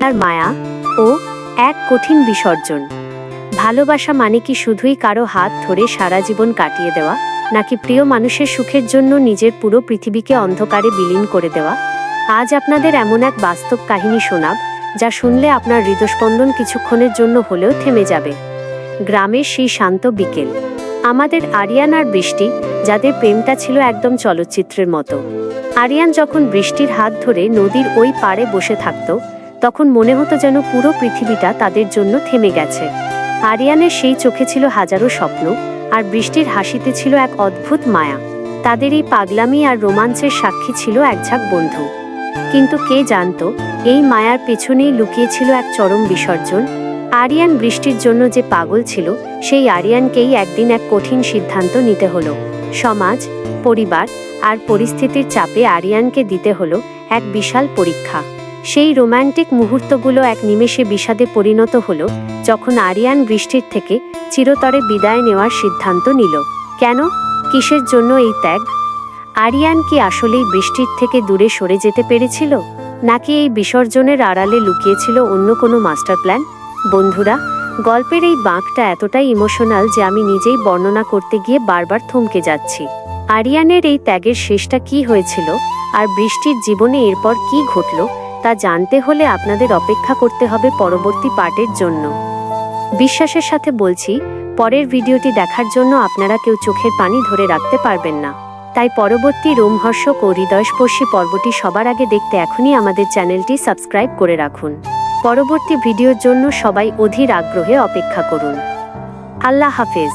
তার মায়া ও এক কঠিন বিসর্জন। ভালোবাসা মানে কি শুধুই কারো হাত ধরে সারা জীবন কাটিয়ে দেওয়া, নাকি প্রিয় মানুষের সুখের জন্য নিজের পুরো পৃথিবীকে অন্ধকারে বিলীন করে দেওয়া? আজ আপনাদের এমন এক বাস্তব কাহিনী শোনাব, যা শুনলে আপনার হৃদস্পন্দন কিছুক্ষণের জন্য হলেও থেমে যাবে। গ্রামের সেই শান্ত বিকেল। আমাদের আরিয়ান আর বৃষ্টি, যাদের প্রেমটা ছিল একদম চলচ্চিত্রের মতো। আরিয়ান যখন বৃষ্টির হাত ধরে নদীর ওই পাড়ে বসে থাকত, তখন মনে হতো যেন পুরো পৃথিবীটা তাদের জন্য থেমে গেছে। আরিয়ানের সেই চোখে ছিল হাজারো স্বপ্ন, আর বৃষ্টির হাসিতে ছিল এক অদ্ভুত মায়া। তাদের এই পাগলামি আর রোমাঞ্চের সাক্ষী ছিল এক ঝাঁক বন্ধু। কিন্তু কে জানতো, এই মায়ার পেছনেই লুকিয়েছিল এক চরম বিসর্জন। আরিয়ান বৃষ্টির জন্য যে পাগল ছিল, সেই আরিয়ানকেই একদিন এক কঠিন সিদ্ধান্ত নিতে হলো। সমাজ, পরিবার আর পরিস্থিতির চাপে আরিয়ানকে দিতে হলো এক বিশাল পরীক্ষা। সেই রোম্যান্টিক মুহূর্তগুলো এক নিমেষে বিষাদে পরিণত হলো, যখন আরিয়ান বৃষ্টির থেকে চিরতরে বিদায় নেওয়ার সিদ্ধান্ত নিল। কেন? কিসের জন্য এই ত্যাগ? আরিয়ান কি আসলেই বৃষ্টির থেকে দূরে সরে যেতে পেরেছিল, নাকি এই বিসর্জনের আড়ালে লুকিয়েছিল অন্য কোনো মাস্টার প্ল্যান? বন্ধুরা, গল্পের এই বাঁকটা এতটাই ইমোশনাল যে আমি নিজেই বর্ণনা করতে গিয়ে বারবার থমকে যাচ্ছি। আরিয়ানের এই ত্যাগের শেষটা কি হয়েছিল, আর বৃষ্টির জীবনে এরপর কি ঘটল, তা জানতে হলে আপনাদের অপেক্ষা করতে হবে পরবর্তী পার্টের জন্য। বিশ্বাসের সাথে বলছি, পরের ভিডিওটি দেখার জন্য আপনারা কেউ চোখের পানি ধরে রাখতে পারবেন না। তাই পরবর্তী রোমহর্ষক ও হৃদয়স্পর্শী পর্বটি সবার আগে দেখতে এখনই আমাদের চ্যানেলটি সাবস্ক্রাইব করে রাখুন। পরবর্তী ভিডিওর জন্য সবাই অধীর আগ্রহে অপেক্ষা করুন। আল্লাহ হাফেজ।